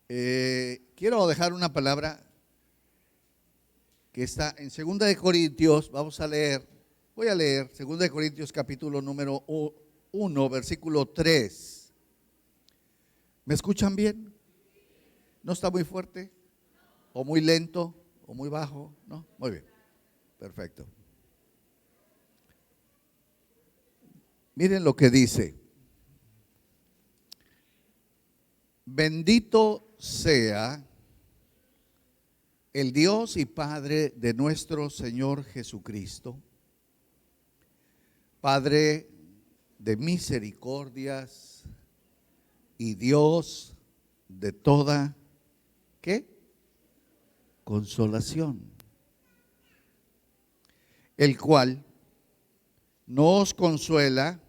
Quiero dejar una palabra que está en 2 de Corintios. Voy a leer 2 de Corintios capítulo número 1, versículo 3. ¿Me escuchan bien? ¿No está muy fuerte? ¿O muy lento? ¿O muy bajo? ¿No? Muy bien. Perfecto. Miren lo que dice. Bendito sea el Dios y Padre de nuestro Señor Jesucristo, Padre de misericordias y Dios de toda, ¿qué? Consolación, el cual nos consuela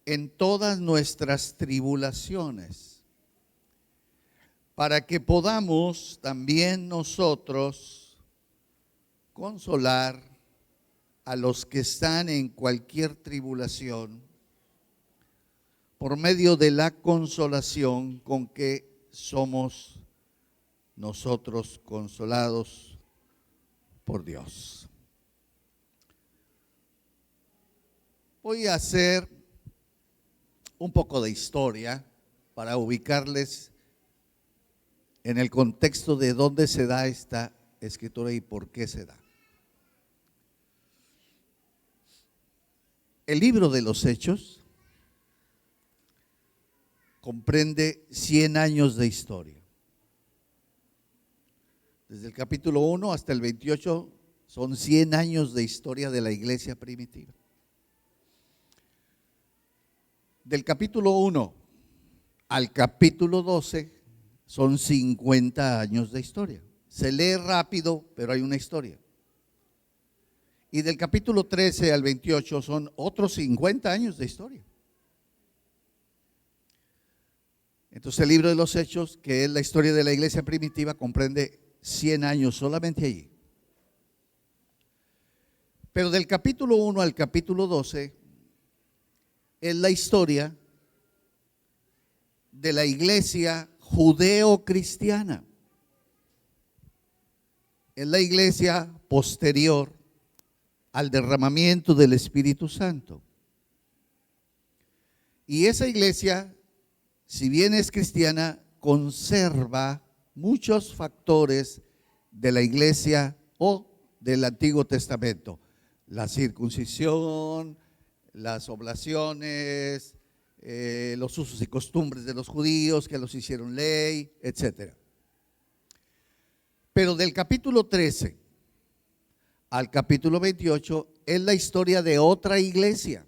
en todas nuestras tribulaciones, para que podamos también nosotros consolar a los que están en cualquier tribulación, por medio de la consolación con que somos nosotros consolados por Dios. Voy a hacer un poco de historia para ubicarles en el contexto de dónde se da esta escritura y por qué se da. El libro de los Hechos comprende 100 años de historia. Desde el capítulo 1 hasta el 28 son 100 años de historia de la iglesia primitiva. Del capítulo 1 al capítulo 12 son 50 años de historia. Se lee rápido, pero hay una historia. Y del capítulo 13 al 28 son otros 50 años de historia. Entonces el libro de los Hechos, que es la historia de la iglesia primitiva, comprende 100 años solamente allí. Pero del capítulo 1 al capítulo 12 es la historia de la iglesia judeo-cristiana. Es la iglesia posterior al derramamiento del Espíritu Santo. Y esa iglesia, si bien es cristiana, conserva muchos factores de la iglesia o del Antiguo Testamento. La circuncisión, las oblaciones, los usos y costumbres de los judíos que los hicieron ley, etc. Pero del capítulo 13 al capítulo 28 es la historia de otra iglesia.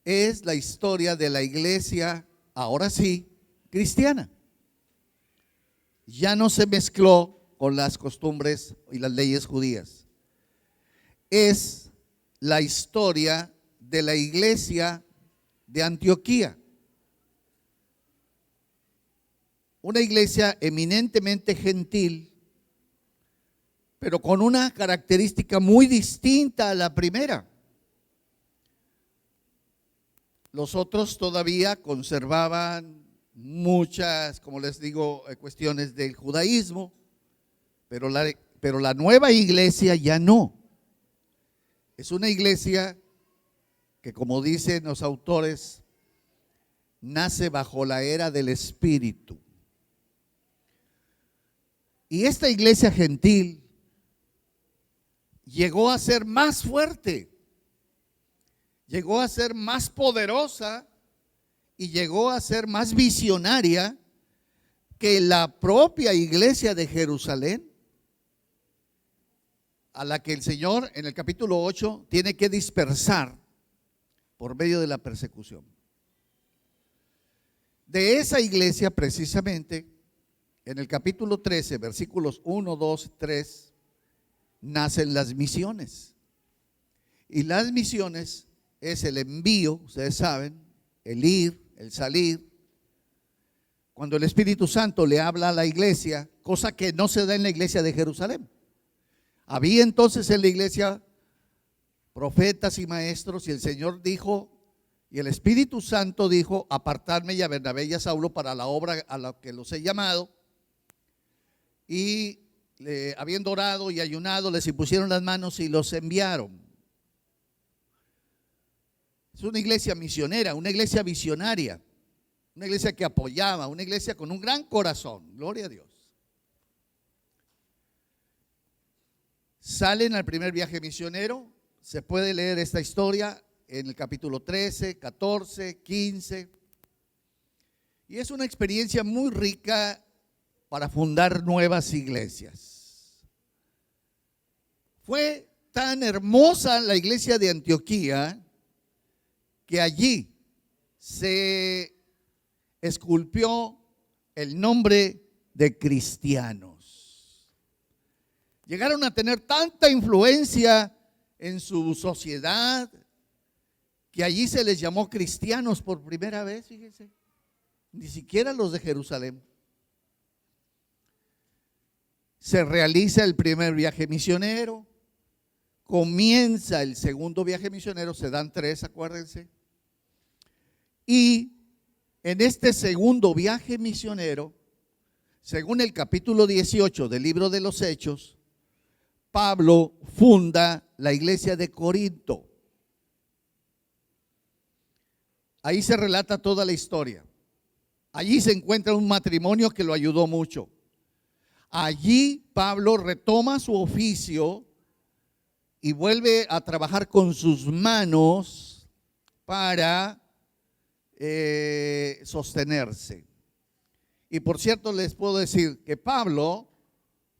Es la historia de la iglesia, ahora sí, cristiana. Ya no se mezcló con las costumbres y las leyes judías. Es la historia de la iglesia de Antioquía. Una iglesia eminentemente gentil, pero con una característica muy distinta a la primera. Los otros todavía conservaban muchas, como les digo, cuestiones del judaísmo, pero la nueva iglesia ya no. Es una iglesia que, como dicen los autores, nace bajo la era del Espíritu. Y esta iglesia gentil llegó a ser más fuerte, llegó a ser más poderosa y llegó a ser más visionaria que la propia iglesia de Jerusalén, a la que el Señor en el capítulo 8 tiene que dispersar por medio de la persecución. De esa iglesia precisamente, en el capítulo 13, versículos 1, 2, 3, nacen las misiones. Y las misiones es el envío, ustedes saben, el ir, el salir. Cuando el Espíritu Santo le habla a la iglesia, cosa que no se da en la iglesia de Jerusalén. Había entonces en la iglesia profetas y maestros, y el Señor dijo Y el Espíritu Santo dijo: apartarme y a Bernabé y a Saulo para la obra a la que los he llamado. Y habiendo orado y ayunado, les impusieron las manos y los enviaron. Es una iglesia misionera, una iglesia visionaria, una iglesia que apoyaba, una iglesia con un gran corazón. Gloria a Dios. Salen al primer viaje misionero. Se puede leer esta historia en el capítulo 13, 14, 15. Y es una experiencia muy rica para fundar nuevas iglesias. Fue tan hermosa la iglesia de Antioquía que allí se esculpió el nombre de cristianos. Llegaron a tener tanta influencia en su sociedad que allí se les llamó cristianos por primera vez, fíjense, ni siquiera los de Jerusalén. Se realiza el primer viaje misionero, comienza el segundo viaje misionero, se dan 3, acuérdense. Y en este segundo viaje misionero, según el capítulo 18 del libro de los Hechos, Pablo funda la iglesia de Corinto. Ahí se relata toda la historia. Allí se encuentra un matrimonio que lo ayudó mucho. Allí Pablo retoma su oficio y vuelve a trabajar con sus manos para sostenerse. Y por cierto, les puedo decir que Pablo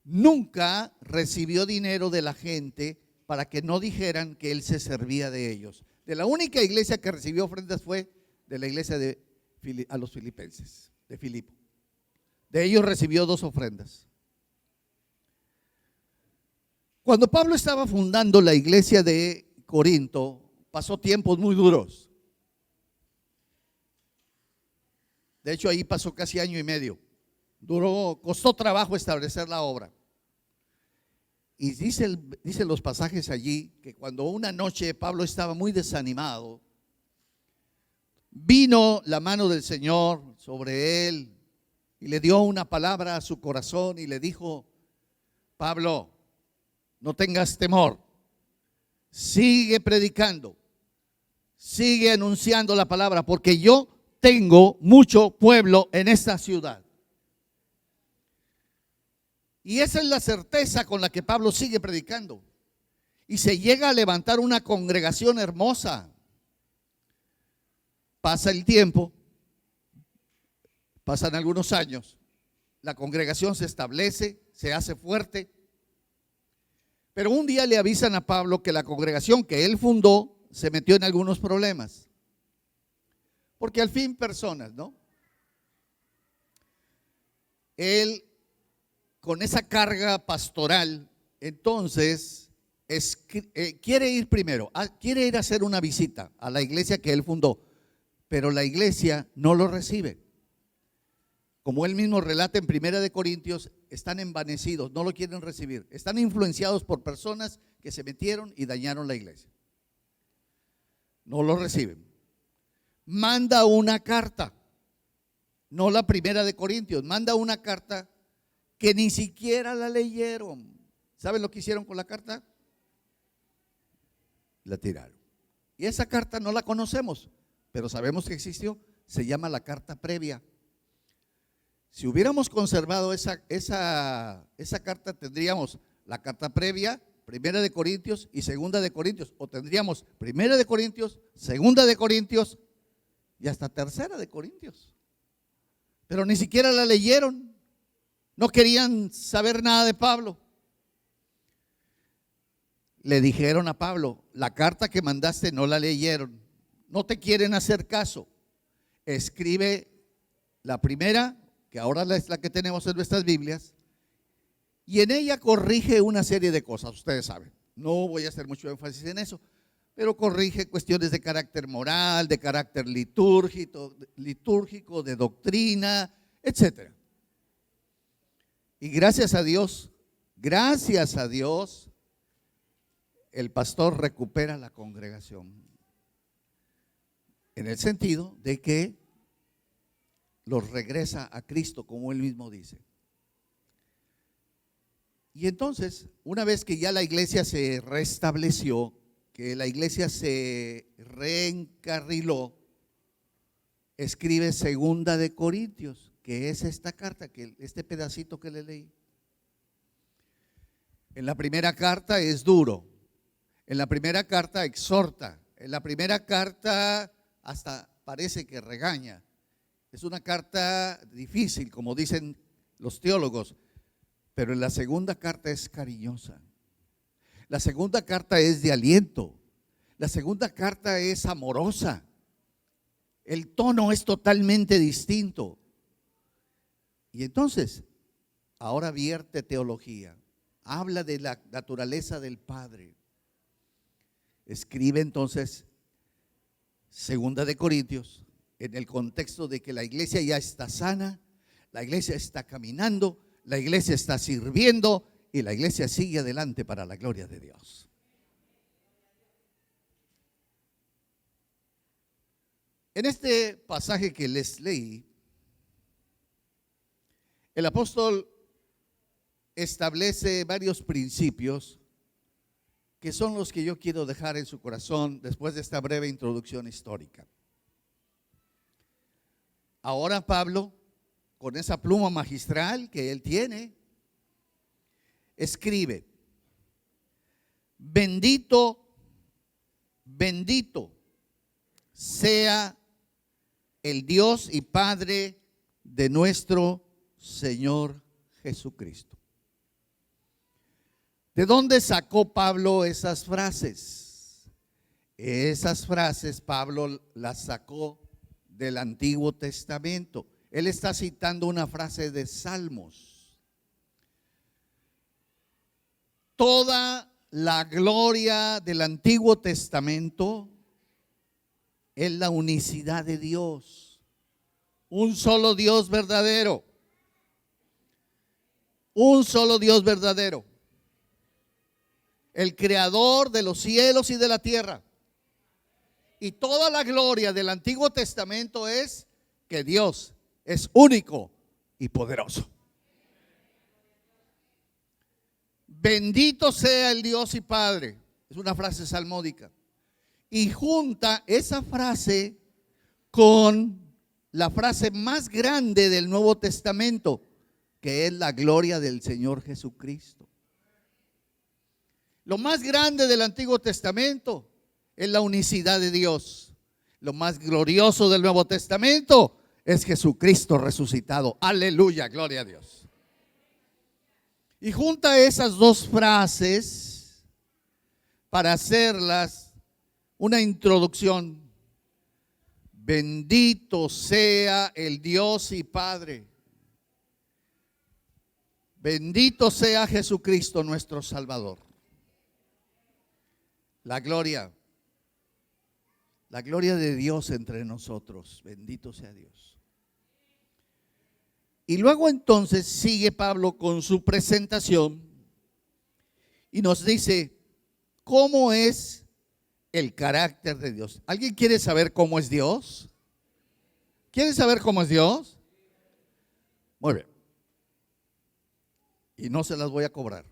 nunca recibió dinero de la gente para que no dijeran que él se servía de ellos. De la única iglesia que recibió ofrendas fue de la iglesia a los filipenses, de Filipo. De ellos recibió 2 ofrendas. Cuando Pablo estaba fundando la iglesia de Corinto, pasó tiempos muy duros. De hecho, ahí pasó casi año y medio. Costó trabajo establecer la obra. Y dicen los pasajes allí que cuando una noche Pablo estaba muy desanimado, vino la mano del Señor sobre él y le dio una palabra a su corazón y le dijo: Pablo, no tengas temor, sigue predicando, sigue anunciando la palabra, porque yo tengo mucho pueblo en esta ciudad. Y esa es la certeza con la que Pablo sigue predicando. Y se llega a levantar una congregación hermosa. Pasa el tiempo, pasan algunos años, la congregación se establece, se hace fuerte. Pero un día le avisan a Pablo que la congregación que él fundó se metió en algunos problemas. Porque al fin personas, ¿no? Él, con esa carga pastoral, entonces quiere ir primero, quiere ir a hacer una visita a la iglesia que él fundó, pero la iglesia no lo recibe. Como él mismo relata en 1 Corintios, están envanecidos, no lo quieren recibir, están influenciados por personas que se metieron y dañaron la iglesia. No lo reciben. Manda una carta, no la 1 Corintios, manda una carta que ni siquiera la leyeron. ¿Saben lo que hicieron con la carta? La tiraron. Y esa carta no la conocemos, pero sabemos que existió. Se llama la carta previa. Si hubiéramos conservado esa carta, tendríamos la carta previa, 1 Corintios y 2 Corintios. O tendríamos 1 Corintios, 2 Corintios y hasta 3 Corintios. Pero ni siquiera la leyeron. No querían saber nada de Pablo. Le dijeron a Pablo: la carta que mandaste no la leyeron, no te quieren hacer caso. Escribe la primera, que ahora es la que tenemos en nuestras Biblias, y en ella corrige una serie de cosas, ustedes saben. No voy a hacer mucho énfasis en eso, pero corrige cuestiones de carácter moral, de carácter litúrgico, de doctrina, etcétera. Y gracias a Dios, el pastor recupera la congregación. en el sentido de que los regresa a Cristo, como él mismo dice. Y entonces, una vez que ya la iglesia se restableció, que la iglesia se reencarriló, escribe Segunda de Corintios, que es esta carta, este pedacito que le leí. En la primera carta es duro, en la primera carta exhorta, en la primera carta hasta parece que regaña. Es una carta difícil, como dicen los teólogos, pero en la segunda carta es cariñosa. La segunda carta es de aliento. La segunda carta es amorosa. El tono es totalmente distinto. Y entonces, ahora vierte teología. Habla de la naturaleza del Padre. Escribe entonces Segunda de Corintios en el contexto de que la iglesia ya está sana, la iglesia está caminando, la iglesia está sirviendo y la iglesia sigue adelante para la gloria de Dios. En este pasaje que les leí, el apóstol establece varios principios que son los que yo quiero dejar en su corazón después de esta breve introducción histórica. Ahora Pablo, con esa pluma magistral que él tiene, escribe: bendito, bendito sea el Dios y Padre de nuestro Señor Jesucristo. ¿De dónde sacó Pablo esas frases? Esas frases Pablo las sacó del Antiguo Testamento. Él está citando una frase de Salmos. Toda la gloria del Antiguo Testamento es la unicidad de Dios. Un solo Dios verdadero. Un solo Dios verdadero. El creador de los cielos y de la tierra. Y toda la gloria del Antiguo Testamento es que Dios es único y poderoso. Bendito sea el Dios y Padre. Es una frase salmódica. Y junta esa frase con la frase más grande del Nuevo Testamento, que es la gloria del Señor Jesucristo. Lo más grande del Antiguo Testamento es la unicidad de Dios. Lo más glorioso del Nuevo Testamento es Jesucristo resucitado. Aleluya, gloria a Dios. Y junta esas dos frases para hacerlas una introducción. Bendito sea el Dios y Padre. Bendito sea Jesucristo nuestro Salvador. La gloria de Dios entre nosotros. Bendito sea Dios. Y luego entonces sigue Pablo con su presentación y nos dice cómo es el carácter de Dios. ¿Alguien quiere saber cómo es Dios? ¿Quiere saber cómo es Dios? Muy bien. Y no se las voy a cobrar.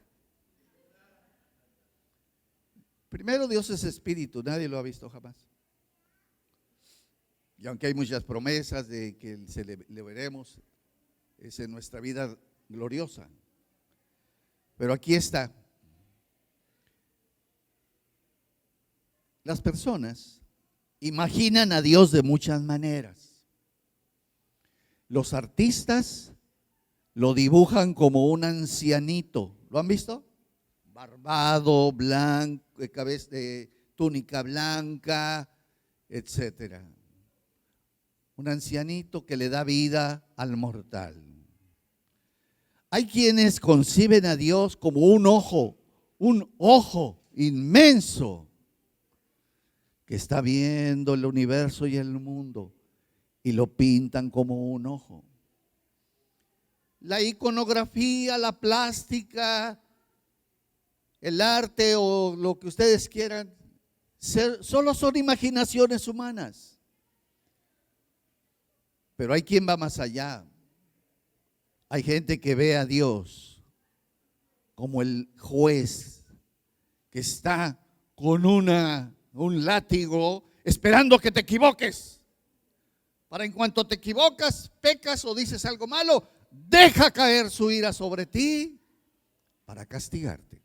Primero, Dios es espíritu, nadie lo ha visto jamás. Y aunque hay muchas promesas de que le veremos, es en nuestra vida gloriosa. Pero aquí está. Las personas imaginan a Dios de muchas maneras. Los artistas lo dibujan como un ancianito. ¿Lo han visto? Barbado, blanco, cabeza de túnica blanca, etcétera. Un ancianito que le da vida al mortal. Hay quienes conciben a Dios como un ojo inmenso que está viendo el universo y el mundo y lo pintan como un ojo. La iconografía, la plástica, el arte o lo que ustedes quieran, solo son imaginaciones humanas. Pero hay quien va más allá. Hay gente que ve a Dios como el juez que está con un látigo esperando que te equivoques. Para en cuanto te equivocas, pecas o dices algo malo, deja caer su ira sobre ti para castigarte.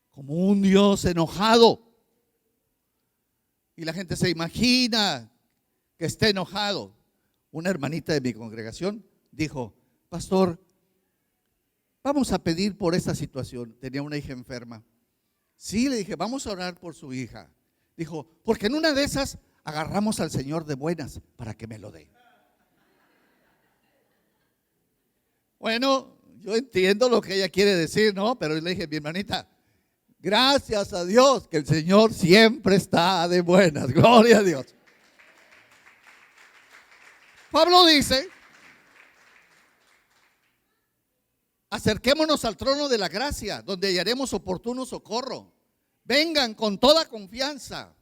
Como un Dios enojado. Y la gente se imagina que está enojado. Una hermanita de mi congregación dijo: pastor, vamos a pedir por esta situación. Tenía una hija enferma. Sí, le dije, vamos a orar por su hija. Dijo, porque en una de esas agarramos al Señor de buenas para que me lo dé. Bueno, yo entiendo lo que ella quiere decir, ¿no? Pero le dije, mi hermanita, gracias a Dios que el Señor siempre está de buenas. Gloria a Dios. Pablo dice: acerquémonos al trono de la gracia, donde hallaremos oportuno socorro. Vengan con toda confianza.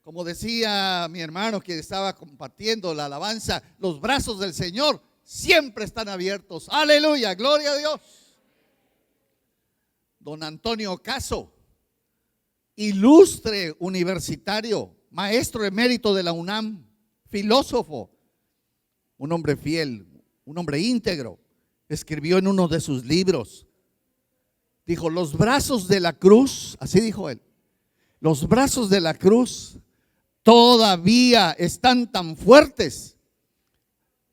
Como decía mi hermano que estaba compartiendo la alabanza, los brazos del Señor siempre están abiertos. Aleluya, gloria a Dios. Don Antonio Caso, ilustre universitario, maestro emérito de la UNAM, filósofo, un hombre fiel, un hombre íntegro, escribió en uno de sus libros, dijo: los brazos de la cruz, así dijo él, los brazos de la cruz todavía están tan fuertes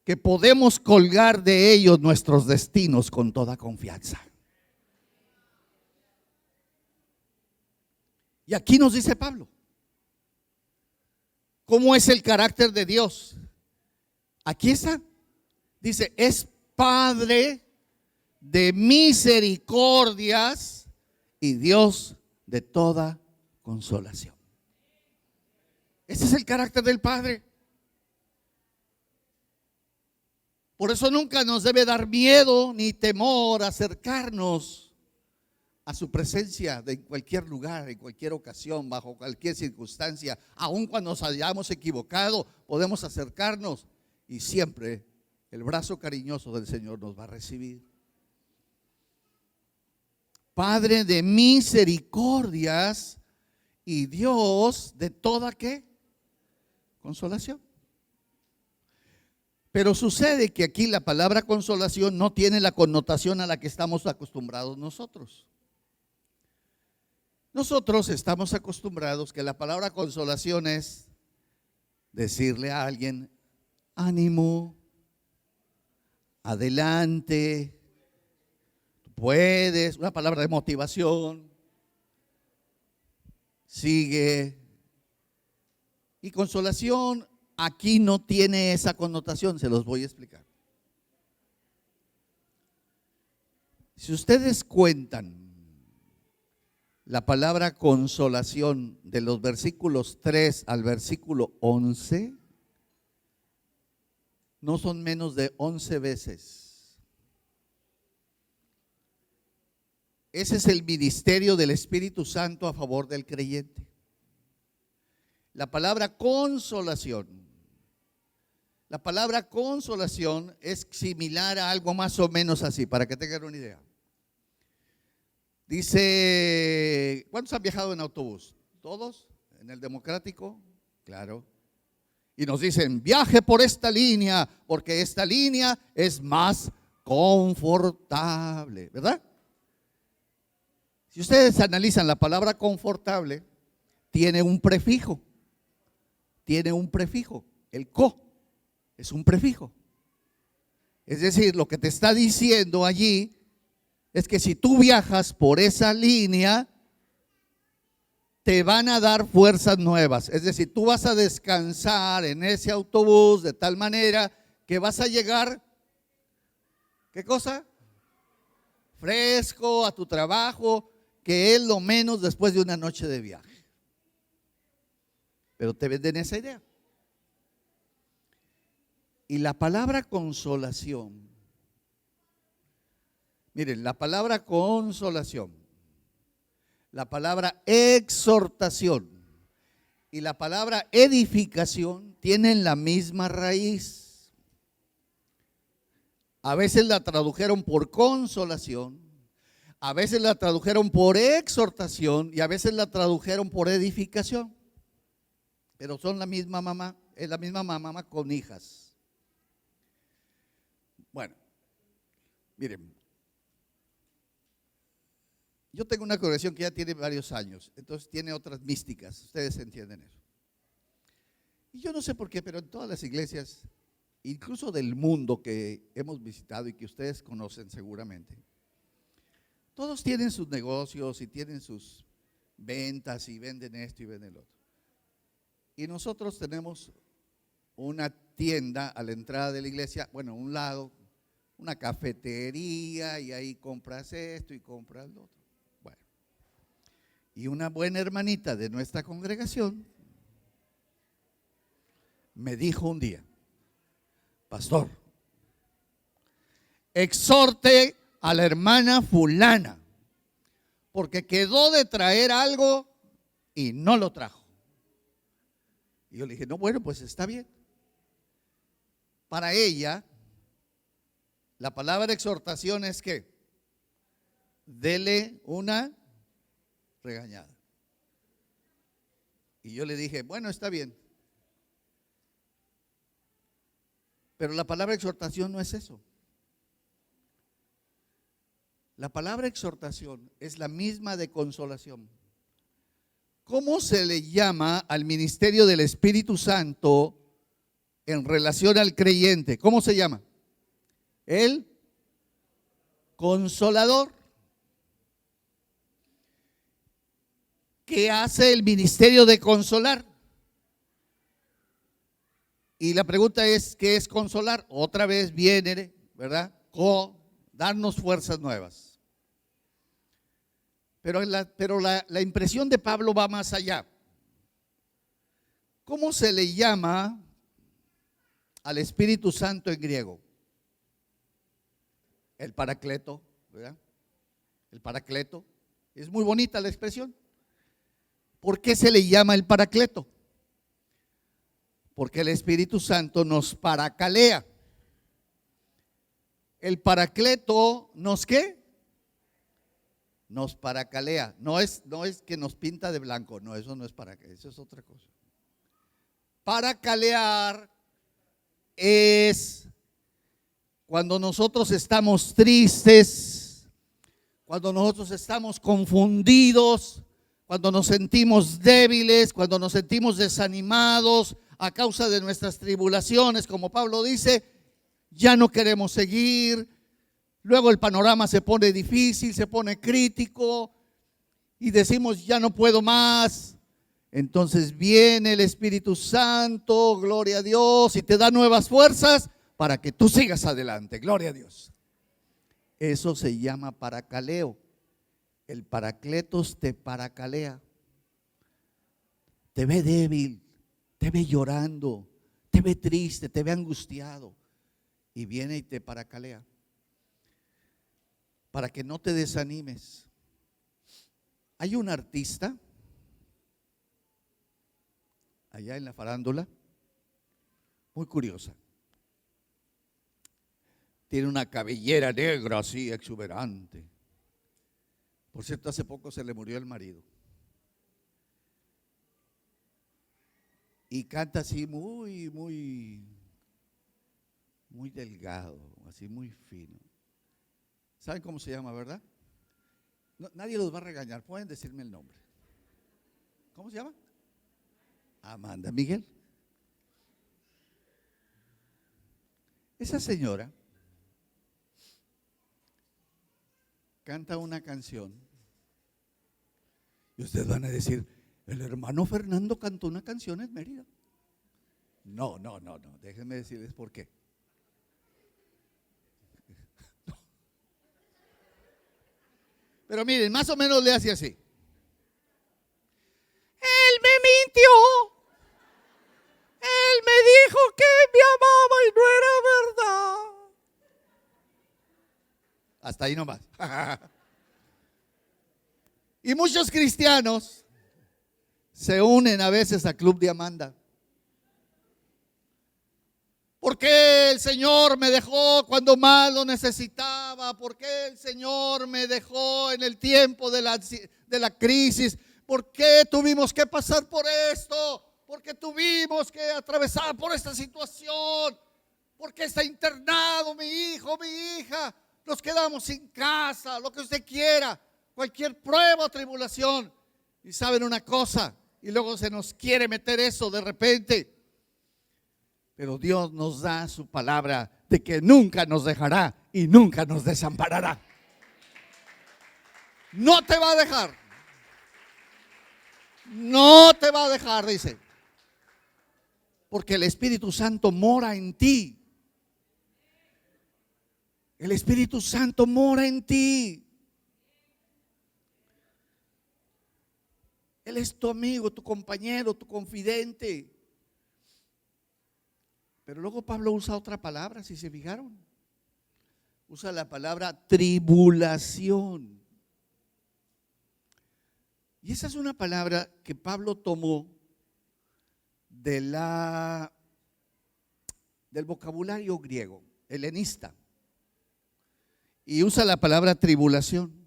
que podemos colgar de ellos nuestros destinos con toda confianza. Y aquí nos dice Pablo, ¿cómo es el carácter de Dios? Aquí está, dice, es Padre de misericordias y Dios de toda consolación. Ese es el carácter del Padre. Por eso nunca nos debe dar miedo ni temor acercarnos a su presencia de cualquier lugar, en cualquier ocasión, bajo cualquier circunstancia. Aun cuando nos hayamos equivocado, podemos acercarnos y siempre el brazo cariñoso del Señor nos va a recibir. Padre de misericordias y Dios de toda ¿qué? Consolación. Pero sucede que aquí la palabra consolación no tiene la connotación a la que estamos acostumbrados nosotros. Nosotros estamos acostumbrados que la palabra consolación es decirle a alguien: ánimo, adelante, puedes, una palabra de motivación, sigue. Y consolación aquí no tiene esa connotación, se los voy a explicar. Si ustedes cuentan la palabra consolación de los versículos 3 al versículo 11, no son menos de 11 veces. Ese es el ministerio del Espíritu Santo a favor del creyente. La palabra consolación. La palabra consolación es similar a algo más o menos así, para que tengan una idea. Dice, ¿cuántos han viajado en autobús? ¿Todos? ¿En el democrático? Claro. Y nos dicen, viaje por esta línea, porque esta línea es más confortable, ¿verdad? Si ustedes analizan la palabra confortable, tiene un prefijo. El co es un prefijo. Es decir, lo que te está diciendo allí es que si tú viajas por esa línea, te van a dar fuerzas nuevas. Es decir, tú vas a descansar en ese autobús de tal manera que vas a llegar, ¿qué cosa? Fresco a tu trabajo, que es lo menos después de una noche de viaje. Pero te venden esa idea. Y la palabra consolación, miren, la palabra consolación, la palabra exhortación y la palabra edificación tienen la misma raíz. A veces la tradujeron por consolación, a veces la tradujeron por exhortación y a veces la tradujeron por edificación. Pero son la misma mamá, es la misma mamá con hijas. Bueno, miren, yo tengo una congregación que ya tiene varios años, entonces tiene otras místicas, ustedes entienden eso. Y yo no sé por qué, pero en todas las iglesias, incluso del mundo que hemos visitado y que ustedes conocen seguramente, todos tienen sus negocios y tienen sus ventas y venden esto y venden lo otro. Y nosotros tenemos una tienda a la entrada de la iglesia, bueno, a un lado, una cafetería, y ahí compras esto y compras lo otro. Bueno, y una buena hermanita de nuestra congregación me dijo un día: pastor, exhorte a la hermana fulana, porque quedó de traer algo y no lo trajo. Y yo le dije, no, bueno, pues está bien. Para ella, la palabra exhortación es que dele una regañada. Y yo le dije, bueno, está bien. Pero la palabra exhortación no es eso. La palabra exhortación es la misma de consolación. ¿Cómo se le llama al ministerio del Espíritu Santo en relación al creyente? ¿Cómo se llama? El consolador. ¿Qué hace el ministerio de consolar? Y la pregunta es, ¿qué es consolar? Otra vez viene, ¿verdad? Darnos fuerzas nuevas. Pero la impresión de Pablo va más allá. ¿Cómo se le llama al Espíritu Santo en griego? El Paracleto, ¿verdad? El Paracleto. Es muy bonita la expresión. ¿Por qué se le llama el Paracleto? Porque el Espíritu Santo nos paracalea. El Paracleto nos ¿qué? Nos paracalea. No es que nos pinta de blanco, no, eso no es paracalea, eso es otra cosa. Paracalear es cuando nosotros estamos tristes, cuando nosotros estamos confundidos, cuando nos sentimos débiles, cuando nos sentimos desanimados a causa de nuestras tribulaciones, como Pablo dice, ya no queremos seguir. Luego el panorama se pone difícil, se pone crítico y decimos, ya no puedo más. Entonces viene el Espíritu Santo, gloria a Dios, y te da nuevas fuerzas para que tú sigas adelante, gloria a Dios. Eso se llama paracaleo. El Paracletos te paracalea. Te ve débil, te ve llorando, te ve triste, te ve angustiado y viene y te paracalea. Para que no te desanimes. Hay un artista allá en la farándula, muy curiosa. Tiene una cabellera negra así exuberante. Por cierto, hace poco se le murió el marido. Y canta así muy delgado, así muy fino. ¿Saben cómo se llama, verdad? No, nadie los va a regañar, pueden decirme el nombre. ¿Cómo se llama? Amanda Miguel. Esa señora canta una canción y ustedes van a decir, el hermano Fernando cantó una canción en Mérida. No, déjenme decirles por qué. Pero miren, más o menos le hace así. Él me mintió. Él me dijo que me amaba y no era verdad. Hasta ahí nomás. Y muchos cristianos se unen a veces a Club de Amanda. ¿Por qué el Señor me dejó cuando más lo necesitaba? ¿Por qué el Señor me dejó en el tiempo de la crisis? ¿Por qué tuvimos que pasar por esto? ¿Por qué tuvimos que atravesar por esta situación? ¿Por qué está internado mi hijo, mi hija? Nos quedamos sin casa, lo que usted quiera, cualquier prueba o tribulación. Y saben una cosa, y luego se nos quiere meter eso de repente. Pero Dios nos da su palabra de que nunca nos dejará y nunca nos desamparará. No te va a dejar. No te va a dejar, dice. Porque el Espíritu Santo mora en ti. El Espíritu Santo mora en ti. Él es tu amigo, tu compañero, tu confidente. Pero luego Pablo usa otra palabra, si se fijaron. Usa la palabra tribulación. Y esa es una palabra que Pablo tomó del vocabulario griego, helenista. Y usa la palabra tribulación.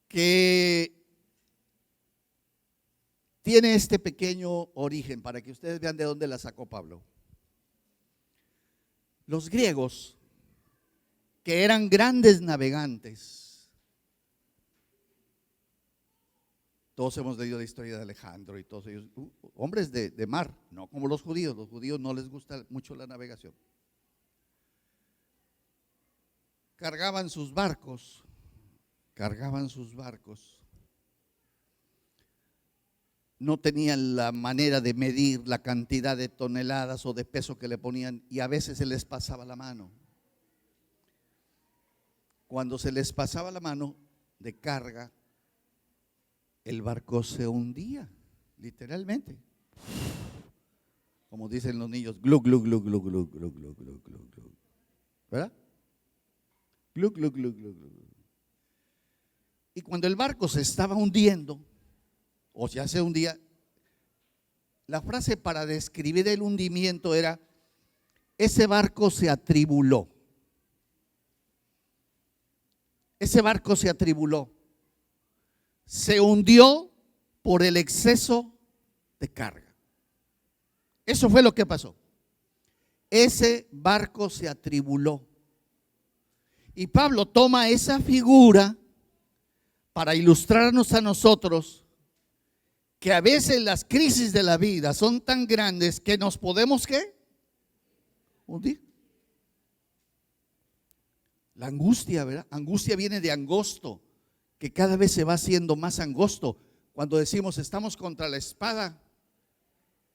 Que tiene este pequeño origen para que ustedes vean de dónde la sacó Pablo. Los griegos, que eran grandes navegantes, todos hemos leído la historia de Alejandro y todos ellos, hombres de mar, no como los judíos no les gusta mucho la navegación. Cargaban sus barcos. No tenían la manera de medir la cantidad de toneladas o de peso que le ponían y a veces se les pasaba la mano. Cuando se les pasaba la mano de carga, el barco se hundía, literalmente. Como dicen los niños, glu, glu, glu, glu, glu, glu, glu, glu, glu, glu. ¿Verdad? Glu, glu, glu, glu, glu. Y cuando el barco se estaba hundiendo, o ya se hundía, la frase para describir el hundimiento era: ese barco se atribuló. Ese barco se atribuló. Se hundió por el exceso de carga. Eso fue lo que pasó. Ese barco se atribuló. Y Pablo toma esa figura para ilustrarnos a nosotros que a veces las crisis de la vida son tan grandes que nos podemos, ¿qué? Hundir. La angustia, ¿verdad? Angustia viene de angosto, que cada vez se va haciendo más angosto. Cuando decimos estamos contra la espada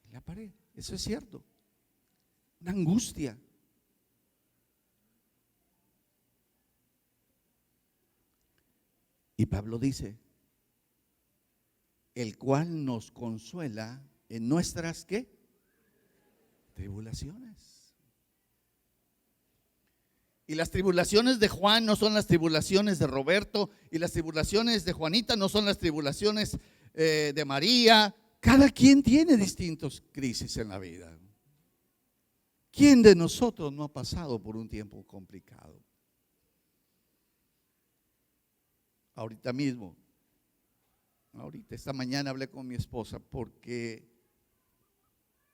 y la pared, eso es cierto. Una angustia. Y Pablo dice: el cual nos consuela en nuestras, ¿qué? Tribulaciones. Y las tribulaciones de Juan no son las tribulaciones de Roberto, y las tribulaciones de Juanita no son las tribulaciones de María. Cada quien tiene distintas crisis en la vida. ¿Quién de nosotros no ha pasado por un tiempo complicado? Ahorita mismo, esta mañana hablé con mi esposa porque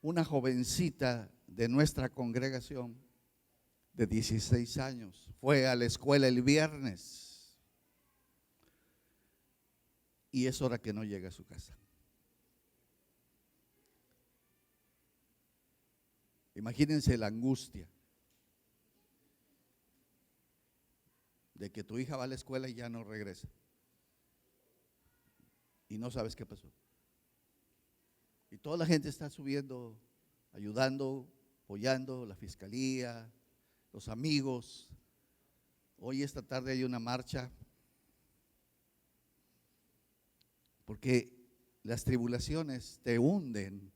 una jovencita de nuestra congregación de 16 años fue a la escuela el viernes y es hora que no llega a su casa. Imagínense la angustia de que tu hija va a la escuela y ya no regresa y no sabes qué pasó. Y toda la gente está subiendo, ayudando, apoyando, la fiscalía, los amigos. Hoy esta tarde hay una marcha porque las tribulaciones te hunden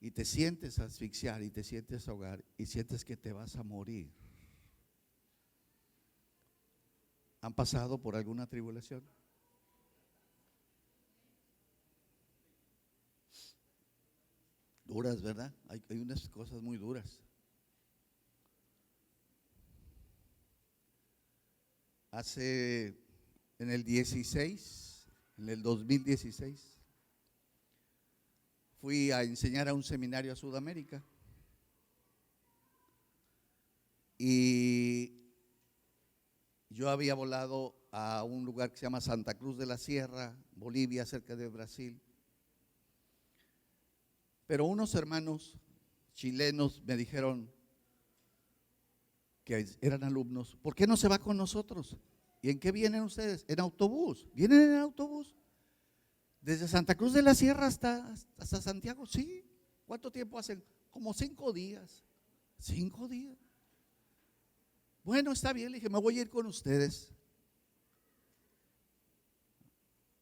y te sientes asfixiar y te sientes ahogar y sientes que te vas a morir. ¿Han pasado por alguna tribulación? Duras, ¿verdad? Hay unas cosas muy duras. En el 2016, fui a enseñar a un seminario a Sudamérica. Y yo había volado a un lugar que se llama Santa Cruz de la Sierra, Bolivia, cerca de Brasil. Pero unos hermanos chilenos me dijeron, que eran alumnos, ¿por qué no se va con nosotros? ¿Y en qué vienen ustedes? En autobús. ¿Vienen en autobús? Desde Santa Cruz de la Sierra hasta Santiago, sí. ¿Cuánto tiempo hacen? Como 5 días. 5 días. Bueno, está bien, le dije, me voy a ir con ustedes.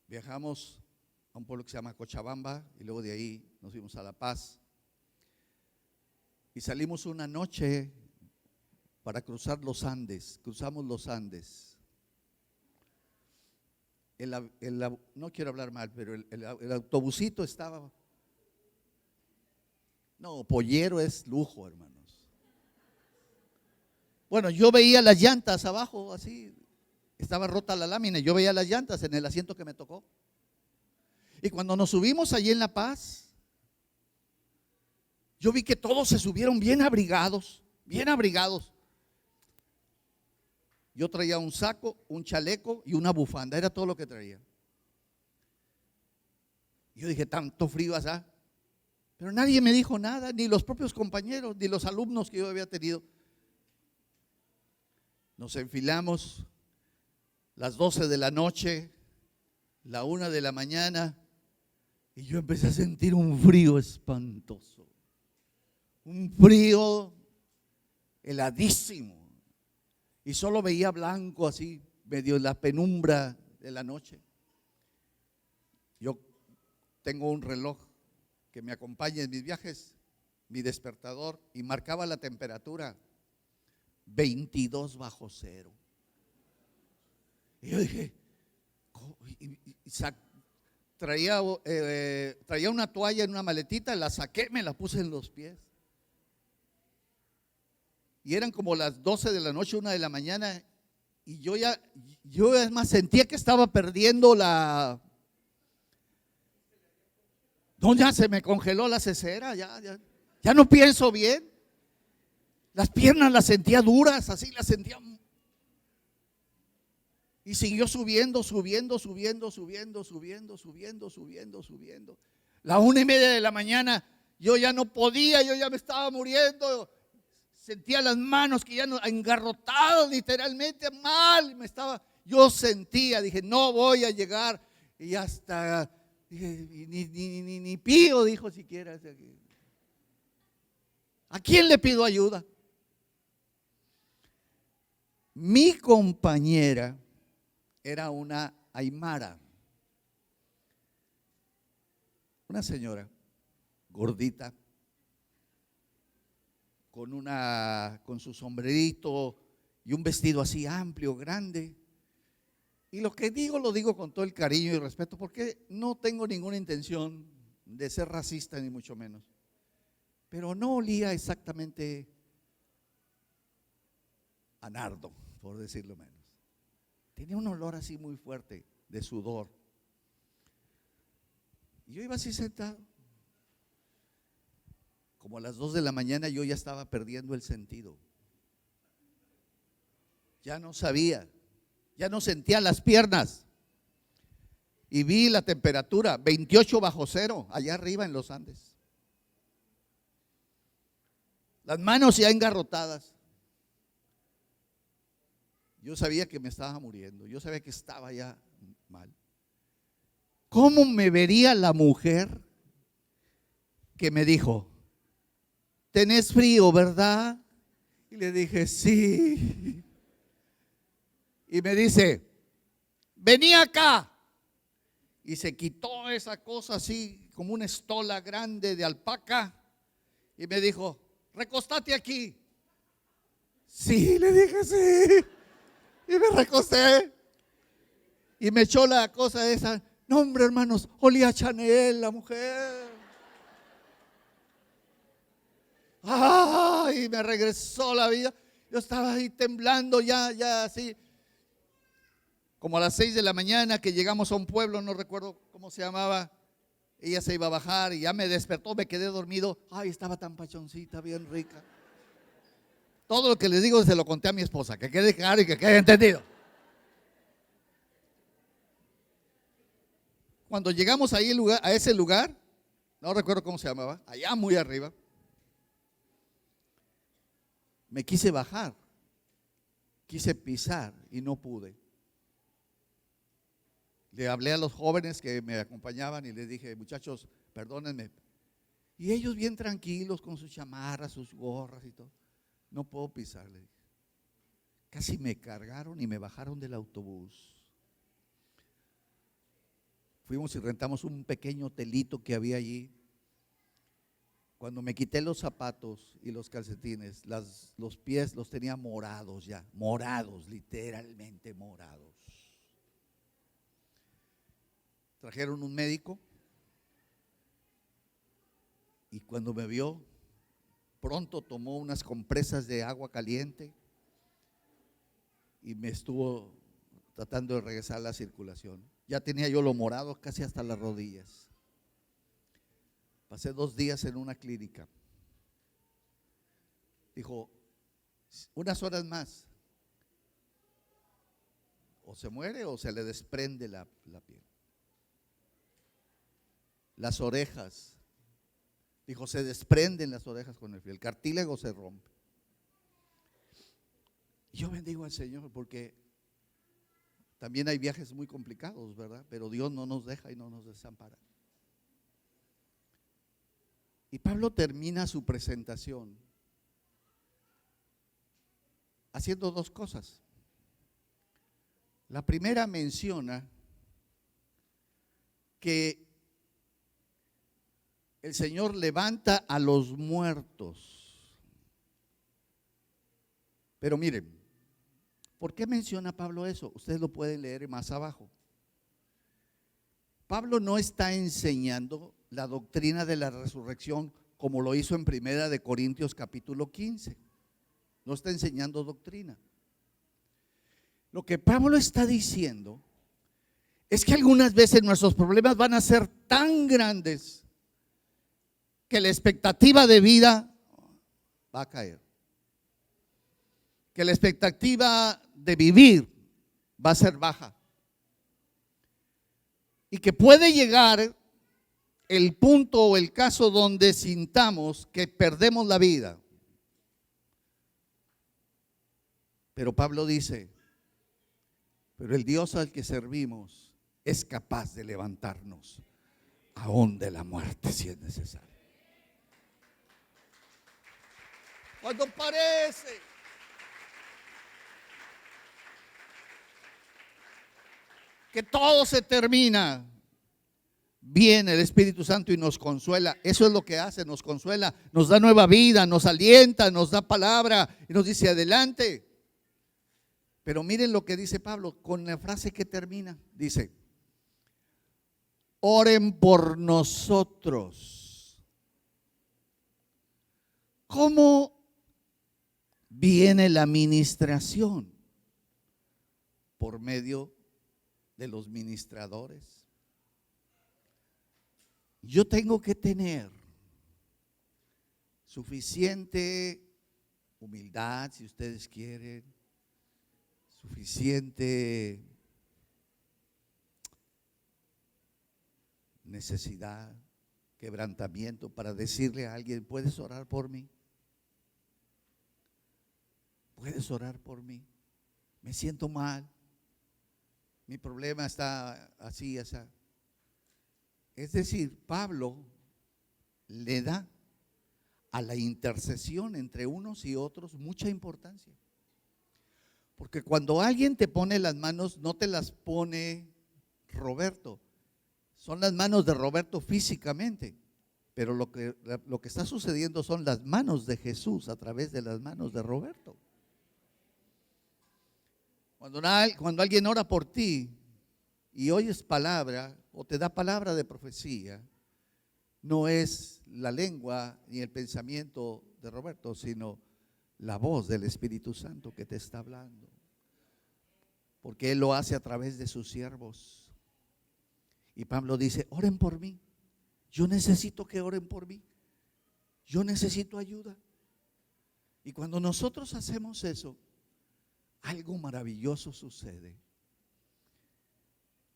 Viajamos a un pueblo que se llama Cochabamba y luego de ahí nos fuimos a La Paz. Y salimos una noche para cruzar los Andes, cruzamos los Andes. No quiero hablar mal, pero el autobusito estaba, no, pollero es lujo, hermanos. Bueno, yo veía las llantas abajo, así, estaba rota la lámina, yo veía las llantas en el asiento que me tocó. Y cuando nos subimos allí en La Paz, yo vi que todos se subieron bien abrigados, bien abrigados. Yo traía un saco, un chaleco y una bufanda, era todo lo que traía. Yo dije, tanto frío allá. Pero nadie me dijo nada, ni los propios compañeros, ni los alumnos que yo había tenido. Nos enfilamos las 12 de la noche, la 1 de la mañana, y yo empecé a sentir un frío espantoso. Un frío heladísimo. Y solo veía blanco así, medio en la penumbra de la noche. Yo tengo un reloj que me acompaña en mis viajes, mi despertador, y marcaba la temperatura 22 bajo cero. Y yo dije, traía una toalla en una maletita, la saqué, me la puse en los pies. Y eran como las 12 de la noche, 1 de la mañana, y yo además sentía que estaba perdiendo no, ya se me congeló la cesera, ya no pienso bien. Las piernas las sentía duras, así las sentía. Y siguió subiendo. La 1:30 de la mañana, yo ya no podía, yo ya me estaba muriendo. Sentía las manos que ya no, engarrotadas literalmente mal. Yo sentía, dije, no voy a llegar. Y hasta, dije, ni Pío dijo siquiera. ¿A quién le pido ayuda? Mi compañera era una aymara, una señora gordita, con su sombrerito y un vestido así amplio, grande. Y lo que digo, lo digo con todo el cariño y respeto, porque no tengo ninguna intención de ser racista, ni mucho menos. Pero no olía exactamente a nardo, por decirlo menos. Tenía un olor así muy fuerte de sudor. Y yo iba así sentado. Como a las 2 de la mañana yo ya estaba perdiendo el sentido. Ya no sabía, ya no sentía las piernas. Y vi la temperatura, 28 bajo cero, allá arriba en los Andes. Las manos ya engarrotadas. Yo sabía que me estaba muriendo, yo sabía que estaba ya mal. ¿Cómo me vería la mujer que me dijo, tenés frío, verdad? Y le dije, sí. Y me dice, vení acá. Y se quitó esa cosa así, como una estola grande de alpaca. Y me dijo, recostate aquí. Sí, le dije, sí. Y me recosté. Y me echó la cosa esa. No, hombre, hermanos, olía a Chanel la mujer. ¡Ay! Me regresó la vida. Yo estaba ahí temblando ya así. Como a las 6 de la mañana que llegamos a un pueblo, no recuerdo cómo se llamaba. Ella se iba a bajar y ya me despertó, me quedé dormido. Ay, estaba tan pachoncita, bien rica. Todo lo que les digo se lo conté a mi esposa, que quede claro y que quede entendido. Cuando llegamos ahí a ese lugar, no recuerdo cómo se llamaba, allá muy arriba, me quise bajar, quise pisar y no pude. Le hablé a los jóvenes que me acompañaban y les dije, muchachos, perdónenme. Y ellos bien tranquilos con sus chamarras, sus gorras y todo. No puedo pisar, le dije. Casi me cargaron y me bajaron del autobús. Fuimos y rentamos un pequeño hotelito que había allí. Cuando me quité los zapatos y los calcetines, los pies los tenía morados ya, morados, literalmente morados. Trajeron un médico y cuando me vio, pronto tomó unas compresas de agua caliente y me estuvo tratando de regresar la circulación. Ya tenía yo lo morado casi hasta las rodillas. Pasé 2 días en una clínica. Dijo, unas horas más, o se muere o se le desprende la piel. Las orejas, dijo, se desprenden las orejas con el frío, el cartílago se rompe. Y yo bendigo al Señor porque también hay viajes muy complicados, ¿verdad? Pero Dios no nos deja y no nos desampara. Y Pablo termina su presentación haciendo 2 cosas. La primera menciona que el Señor levanta a los muertos. Pero miren, ¿por qué menciona Pablo eso? Ustedes lo pueden leer más abajo. Pablo no está enseñando la doctrina de la resurrección como lo hizo en Primera de Corintios capítulo 15. No está enseñando doctrina. Lo que Pablo está diciendo es que algunas veces nuestros problemas van a ser tan grandes que la expectativa de vida va a caer. Que la expectativa de vivir va a ser baja. Y que puede llegar el punto o el caso donde sintamos que perdemos la vida. Pero Pablo dice, pero el Dios al que servimos es capaz de levantarnos aún de la muerte si es necesario. Cuando parece que todo se termina, viene el Espíritu Santo y nos consuela. Eso es lo que hace, nos consuela, nos da nueva vida, nos alienta, nos da palabra y nos dice adelante. Pero miren lo que dice Pablo con la frase que termina. Dice, oren por nosotros. ¿Cómo viene la ministración? Por medio de los ministradores. Yo tengo que tener suficiente humildad, si ustedes quieren, suficiente necesidad, quebrantamiento para decirle a alguien, ¿puedes orar por mí? ¿Puedes orar por mí? Me siento mal. Mi problema está así, así. Es decir, Pablo le da a la intercesión entre unos y otros mucha importancia. Porque cuando alguien te pone las manos, no te las pone Roberto. Son las manos de Roberto físicamente. Pero lo que está sucediendo son las manos de Jesús a través de las manos de Roberto. Cuando alguien ora por ti, y oyes palabra o te da palabra de profecía, no es la lengua ni el pensamiento de Roberto, sino la voz del Espíritu Santo que te está hablando. Porque Él lo hace a través de sus siervos. Y Pablo dice, oren por mí. Yo necesito que oren por mí. Yo necesito ayuda. Y cuando nosotros hacemos eso, algo maravilloso sucede.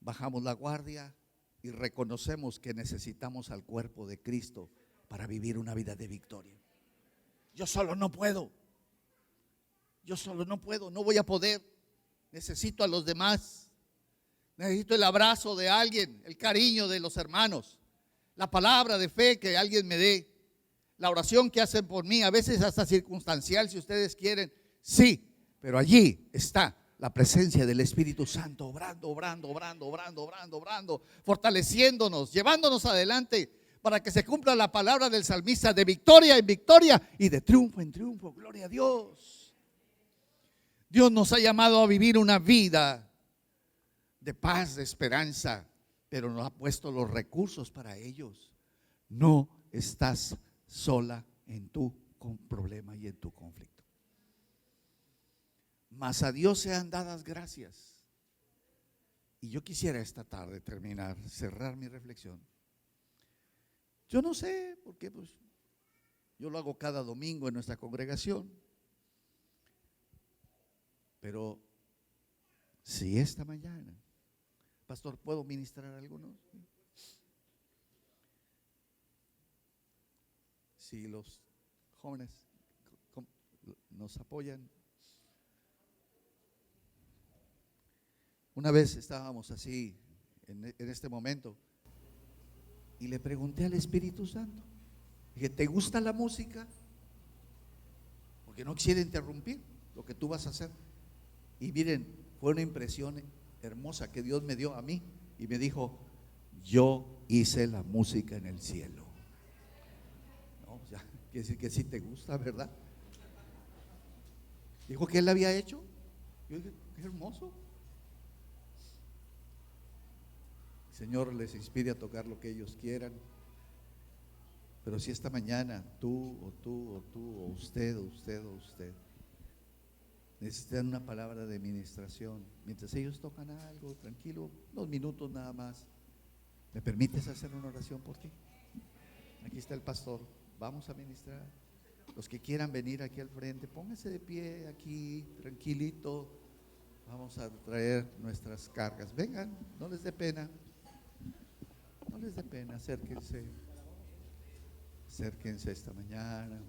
Bajamos la guardia y reconocemos que necesitamos al cuerpo de Cristo para vivir una vida de victoria. Yo solo no puedo. Yo solo no puedo, no voy a poder. Necesito a los demás. Necesito el abrazo de alguien, el cariño de los hermanos, la palabra de fe que alguien me dé, la oración que hacen por mí, a veces hasta circunstancial si ustedes quieren. Sí, pero allí está la presencia del Espíritu Santo obrando, fortaleciéndonos, llevándonos adelante para que se cumpla la palabra del salmista, de victoria en victoria y de triunfo en triunfo. Gloria a Dios. Dios nos ha llamado a vivir una vida de paz, de esperanza, pero nos ha puesto los recursos para ellos. No estás sola en tu problema y en tu conflicto. Mas a Dios sean dadas gracias. Y yo quisiera esta tarde terminar, cerrar mi reflexión. Yo no sé, porque pues yo lo hago cada domingo en nuestra congregación. Pero si esta mañana, pastor, ¿puedo ministrar a algunos? Si los jóvenes nos apoyan. Una vez estábamos así, en este momento, y le pregunté al Espíritu Santo, dije, ¿te gusta la música? Porque no quisiera interrumpir lo que tú vas a hacer. Y miren, fue una impresión hermosa que Dios me dio a mí y me dijo, yo hice la música en el cielo. No, o sea, quiere decir que sí te gusta, ¿verdad? Dijo que él la había hecho. Yo dije, qué hermoso. El Señor les inspire a tocar lo que ellos quieran. Pero si esta mañana tú o usted necesitan una palabra de ministración, mientras ellos tocan algo, tranquilo, 2 minutos nada más, ¿me permites hacer una oración por ti? Aquí está el pastor, vamos a ministrar. Los que quieran venir aquí al frente, pónganse de pie aquí, tranquilito. Vamos a traer nuestras cargas. Vengan, no les dé pena. No les dé pena, acérquense. Acérquense esta mañana.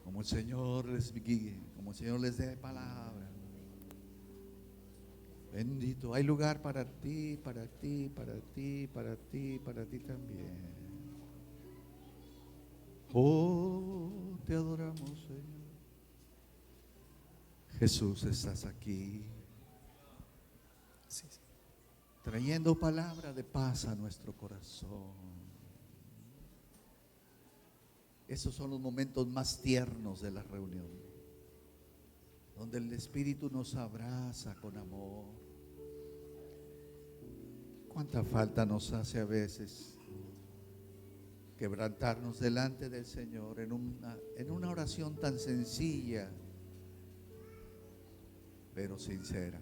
Como el Señor les guíe, como el Señor les dé palabra. Bendito, hay lugar para ti, para ti, para ti, para ti, para ti también. Oh, te adoramos, Señor. Jesús, estás aquí. Sí, sí. Trayendo palabra de paz a nuestro corazón. Esos son los momentos más tiernos de la reunión, donde el Espíritu nos abraza con amor. Cuánta falta nos hace a veces quebrantarnos delante del Señor en una oración tan sencilla, pero sincera.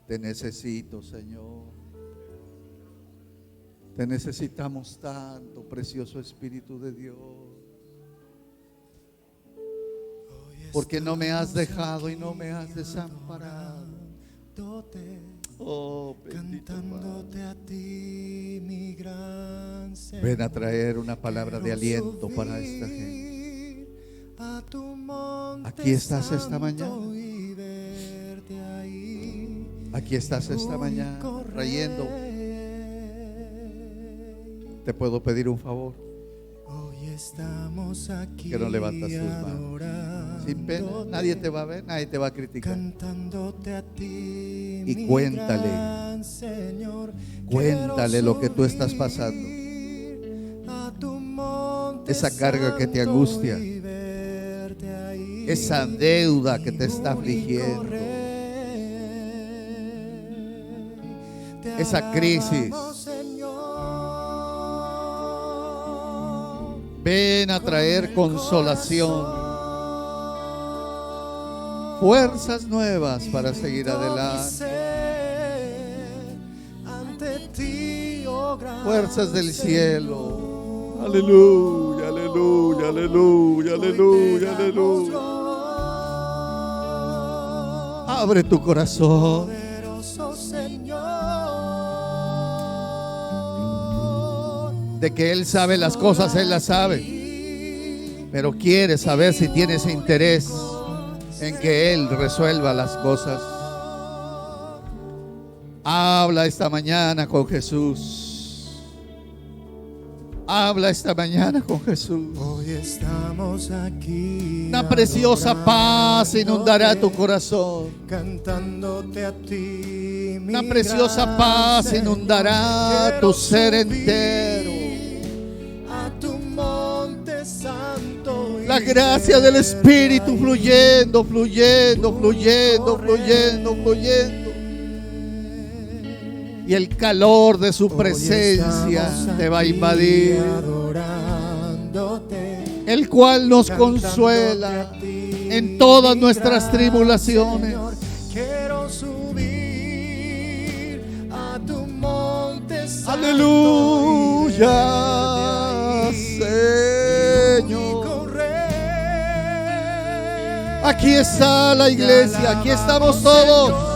Te necesito, Señor. Te necesitamos tanto, precioso Espíritu de Dios. Porque no me has dejado y no me has desamparado. Oh, bendito Padre. A ti, mi gran Señor. Ven a traer una palabra de aliento para esta gente. Aquí estás esta mañana. Aquí estás esta mañana trayendo. ¿Te puedo pedir un favor? Hoy estamos aquí, que no levantas tus manos. Sin pena, nadie te va a ver, nadie te va a criticar. Cantándote a ti, y cuéntale, Señor, cuéntale lo que tú estás pasando, esa carga que te angustia, esa deuda que te está afligiendo. esa crisis. Ven a traer consolación, fuerzas nuevas para seguir adelante, fuerzas del cielo. Aleluya, aleluya, aleluya, aleluya, aleluya. Abre tu corazón. De que Él sabe las cosas, Él las sabe, pero quiere saber si tienes interés en que Él resuelva las cosas. Habla esta mañana con Jesús. Habla esta mañana con Jesús. Hoy estamos aquí. Una preciosa paz inundará tu corazón. Cantándote a ti, mi Una preciosa gran paz Señor. inundará tu ser Quiero entero. subir a tu monte santo. La gracia del Espíritu fluyendo, fluyendo, fluyendo, fluyendo, fluyendo. Y el calor de su presencia te va a invadir, el cual nos consuela en todas nuestras tribulaciones. Quiero subir a tu monte santo. Aleluya, Señor. Aquí está la iglesia, aquí estamos todos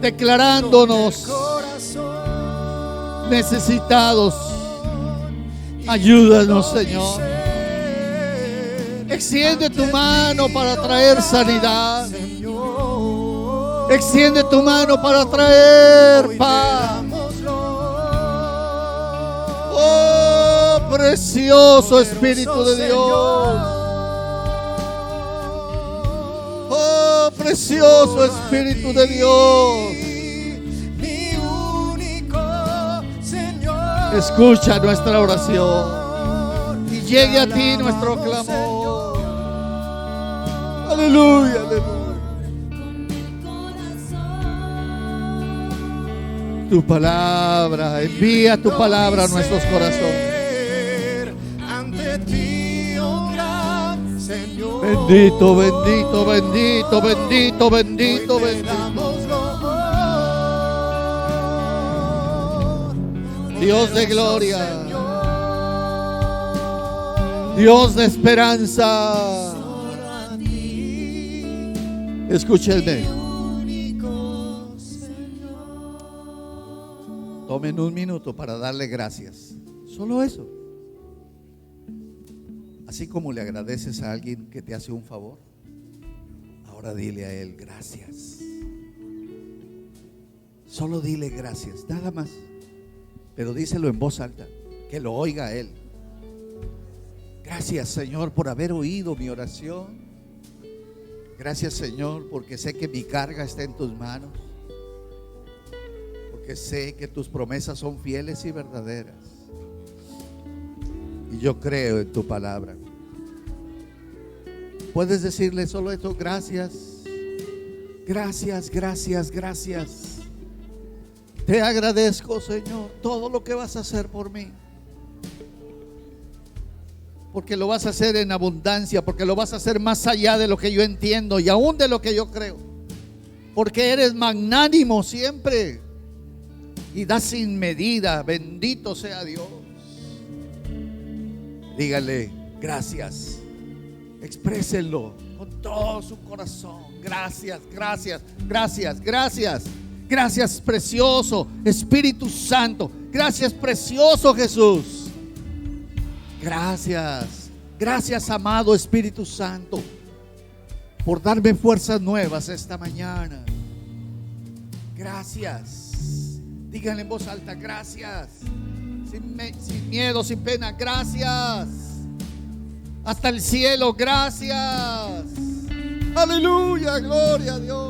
declarándonos necesitados. Ayúdanos, Señor. Extiende tu mano para traer sanidad. Extiende tu mano para traer paz. Oh, precioso Espíritu de Dios. Oh, precioso Espíritu de Dios. Escucha nuestra oración y llegue a ti nuestro clamor. Aleluya, aleluya. Tu palabra, envía tu palabra a nuestros corazones. Bendito, bendito, bendito, bendito, bendito, bendito. Dios de gloria, Dios de esperanza. Escúchenme. Tomen un minuto para darle gracias. Solo eso. Así como le agradeces a alguien que te hace un favor, ahora dile a él gracias. Solo dile gracias, nada más. Pero díselo en voz alta, que lo oiga él. Gracias, Señor, por haber oído mi oración. Gracias, Señor, porque sé que mi carga está en tus manos. Porque sé que tus promesas son fieles y verdaderas. Y yo creo en tu palabra. Puedes decirle solo esto: gracias, gracias, gracias, gracias. Te agradezco, Señor, todo lo que vas a hacer por mí. Porque lo vas a hacer en abundancia, porque lo vas a hacer más allá de lo que yo entiendo y aún de lo que yo creo. Porque eres magnánimo siempre y das sin medida. Bendito sea Dios. Dígale gracias. Exprésenlo con todo su corazón. Gracias, gracias, gracias, gracias. Gracias, precioso Espíritu Santo. Gracias, precioso Jesús. Gracias, gracias, amado Espíritu Santo, por darme fuerzas nuevas esta mañana. Gracias. Díganle en voz alta: gracias. Sin miedo, sin pena. Gracias. Hasta el cielo. Gracias. Aleluya, gloria a Dios.